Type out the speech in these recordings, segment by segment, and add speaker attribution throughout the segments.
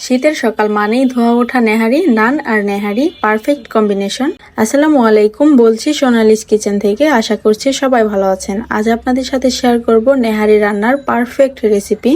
Speaker 1: শীতের সকাল মানেই ধোয়া ওঠা নেহারি, নান আর নেহারি পারফেক্ট কম্বিনেশন। আসসালামু আলাইকুম, বলছি সোনালিস কিচেন থেকে। আশা করছি সবাই ভালো আছেন। আজ আপনাদের সাথে শেয়ার করব নেহারি রান্নার পারফেক্ট রেসিপি।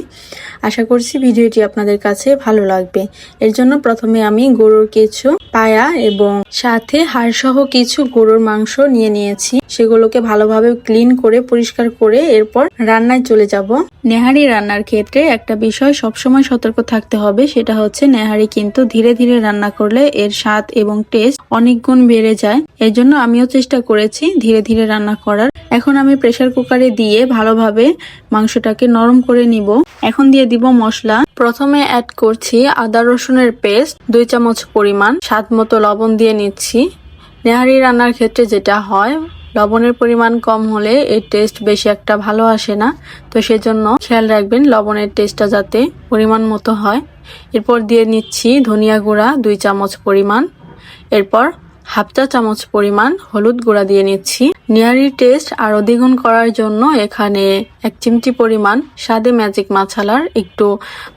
Speaker 1: আশা করছি ভিডিওটি আপনাদের কাছে ভালো লাগবে। এর জন্য প্রথমে আমি গরুর কিছু পায়া এবং সাথে হাড়সহ কিছু গরুর মাংস নিয়ে নিয়েছি। সেগুলোকে ভালোভাবে ক্লিন করে পরিষ্কার করে এরপর রান্নায় চলে যাব। নেহারি রান্নার ক্ষেত্রে একটা বিষয় সবসময় সতর্ক থাকতে হবে, সেটা হচ্ছে নেহারি কিন্তু ধীরে ধীরে রান্না করলে এর স্বাদ এবং টেস্ট অনেক গুণ বেড়ে যায়। এর জন্য আমিও চেষ্টা করেছি ধীরে ধীরে রান্না করার। এখন আমি প্রেসার কুকারে দিয়ে ভালোভাবে মাংসটাকে নরম করে নিব। এখন দিয়ে দিব মশলা। প্রথমে অ্যাড করছি আদা রসুনের পেস্ট 2 চামচ পরিমাণ। স্বাদ মতো লবণ দিয়ে নিচ্ছি। নেহারি রান্নার ক্ষেত্রে যেটা হয়, লবণের পরিমাণ কম হলে এর টেস্ট বেশি একটা ভালো আসে না, তো সেজন্য খেয়াল রাখবেন লবণের টেস্টটা যাতে পরিমাণ মতো হয়। এরপর দিয়ে নিচ্ছি ধনিয়া গুঁড়া 2 চামচ পরিমাণ। এরপর হাফ চা চামচ পরিমাণ হলুদ গুঁড়া দিয়ে নিচ্ছি। নেহারির টেস্ট আরো দ্বিগুণ করার জন্য এখানে 1 চিমটি পরিমাণ স্বাদে ম্যাজিক মাছালার একটু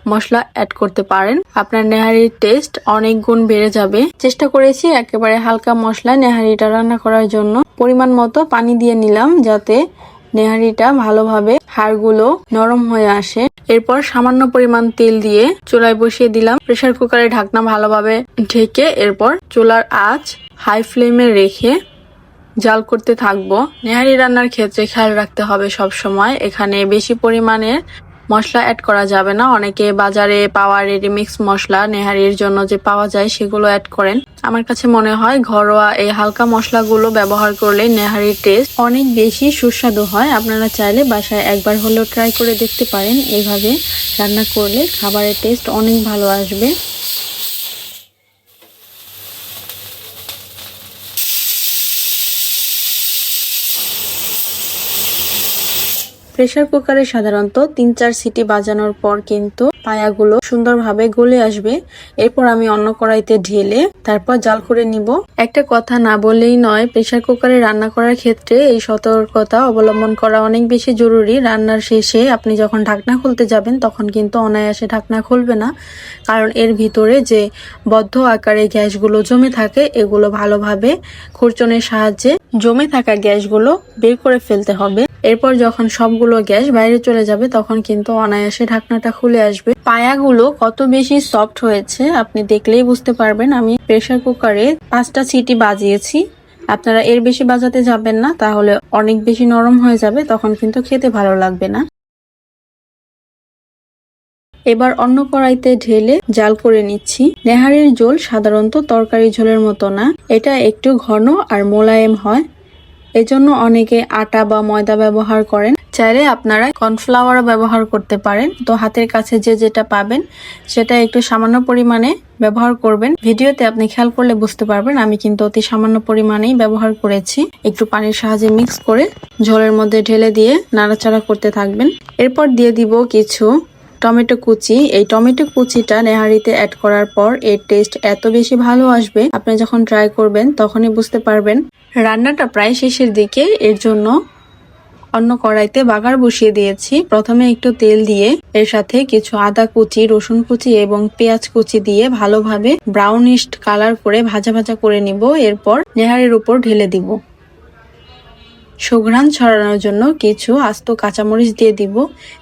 Speaker 1: মশলা অ্যাড করতে পারেন। আপনার নেহারির টেস্ট অনেক গুণ বেড়ে যাবে। চেষ্টা করেছি একেবারে হালকা মশলায় নেহারিটা রান্না করার জন্য। পরিমাণ মতো পানি দিয়ে নিলাম যাতে নেহারিটা ভালোভাবে হাড়গুলো নরম হয়ে আসে। এরপর সামান্য পরিমাণ তেল দিয়ে চুলায় বসিয়ে দিলাম। প্রেসার কুকারে ঢাকনা ভালোভাবে ঢেকে এরপর চুলার আঁচ হাই ফ্লেমে রেখে জাল করতে থাকবো। নেহারি রান্নার ক্ষেত্রে খেয়াল রাখতে হবে সব সময় এখানে বেশি পরিমাণের মশলা অ্যাড করা যাবে না। অনেকে বাজারে পাওয়া রেডিমিক্স মশলা নেহারির জন্য যে পাওয়া যায় সেগুলো অ্যাড করেন। আমার কাছে মনে হয় ঘরোয়া এই হালকা মশলাগুলো ব্যবহার করলে নেহারির টেস্ট অনেক বেশি সুস্বাদু হয়। আপনারা চাইলে বাসায় একবার হলেও ট্রাই করে দেখতে পারেন। এইভাবে রান্না করলে খাবারের টেস্ট অনেক ভালো আসবে। প্রেসার কুকারে সাধারণত 3-4 সিটি বাজানোর পর কিন্তু পায়াগুলো সুন্দরভাবে গলে আসবে। এরপর আমি অন্য কড়াইতে ঢেলে তারপর জাল করে নিব। একটা কথা না বললেই নয়, প্রেসার কুকারে রান্না করার ক্ষেত্রে এই সতর্কতা অবলম্বন করা অনেক বেশি জরুরি। রান্নার শেষে আপনি যখন ঢাকনা খুলতে যাবেন তখন কিন্তু অনায়াসে ঢাকনা খুলবে না, কারণ এর ভিতরে যে বদ্ধ আকারে গ্যাসগুলো জমে থাকে এগুলো ভালোভাবে খুরচনের সাহায্যে জমে থাকা গ্যাসগুলো বের করে ফেলতে হবে। এরপর যখন সবগুলো গ্যাস বাইরে চলে যাবে তখন কিন্তু অনায়াসে ঢাকনাটা খুলে আসবে। পায়াগুলো কত বেশি সফট হয়েছে আপনি দেখলেই বুঝতে পারবেন। আমি প্রেসার কুকারে 5টা সিটি বাজিয়েছি। আপনারা এর বেশি বাজাতে যাবেন না, তাহলে অনেক বেশি নরম হয়ে যাবে, তখন কিন্তু খেতে ভালো লাগবে না। এবার অন্য কড়াইতে ঢেলে জাল করে নিচ্ছি। নেহারির ঝোল সাধারণত তরকারি ঝোলের মতো না, এটা একটু ঘন আর মোলায়েম হয়। এজন্য অনেকে আটা বা ময়দা ব্যবহার করেন। চাইলে আপনারা কর্নফ্লাওয়ার ব্যবহার করতে পারেন। তো হাতের কাছে যে যেটা পাবেন সেটা একটু সামান্য পরিমাণে ব্যবহার করবেন। ভিডিওতে আপনি খেয়াল করলে বুঝতে পারবেন আমি কিন্তু অতি সামান্য পরিমাণেই ব্যবহার করেছি। একটু পানির সাহায্যে মিক্স করে ঝোলের মধ্যে ঢেলে দিয়ে নাড়াচাড়া করতে থাকবেন। এরপর দিয়ে দিব কিছু টমেটো কুচি। এই টমেটো কুচিটা নেহারিতে অ্যাড করার পর এর টেস্ট এত বেশি ভালো আসবে, আপনি যখন ট্রাই করবেন তখনই বুঝতে পারবেন। রান্নাটা প্রায় শেষের দিকে, এর জন্য অন্য কড়াইতে বাগার বসিয়ে দিয়েছি। প্রথমে একটু তেল দিয়ে এর সাথে কিছু আদা কুচি, রসুন কুচি এবং পেঁয়াজ কুচি দিয়ে ভালোভাবে ব্রাউনিশ কালার করে ভাজা ভাজা করে নিব। এরপর নেহারির উপর ঢেলে দিব। সুঘ্রাণ ছড়ানোর জন্য কিছু আস্ত কাঁচামরিচ দিয়ে দিব।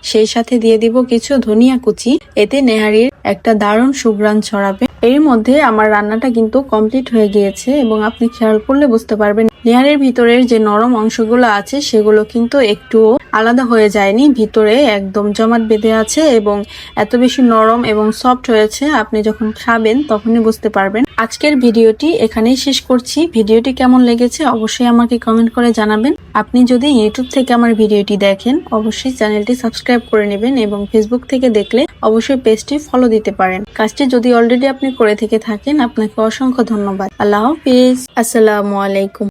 Speaker 1: সেই সাথে দিয়ে দিব কিছু ধনিয়া কুচি। এতে নেহারির একটা দারুণ সুঘ্রাণ ছড়াবে। এর মধ্যে আমার রান্নাটা কিন্তু কমপ্লিট হয়ে গিয়েছে এবং আপনি খেয়াল করলে বুঝতে পারবেন নেহারির ভিতরের যে নরম অংশগুলো আছে সেগুলো কিন্তু একটু আলাদা হয়ে যায়নি, ভিতরে একদম জমাট বেঁধে আছে এবং এত বেশি নরম এবং সফট হয়েছে। আপনি যখন খাবেন তখনই বুঝতে পারবেন। আজকের ভিডিওটি এখানেই শেষ করছি। ভিডিওটি কেমন লেগেছে অবশ্যই আমাকে কমেন্ট করে জানাবেন। আপনি যদি ইউটিউব থেকে আমার ভিডিওটি দেখেন অবশ্যই চ্যানেলটি সাবস্ক্রাইব করে নেবেন এবং ফেসবুক থেকে দেখলে অবশ্যই পেজটি ফলো দিতে পারেন। কাজটি যদি অলরেডি আপনি করে থেকে থাকেন আপনাকে অসংখ্য ধন্যবাদ। আল্লাহ হাফিজ। আসসালামু আলাইকুম।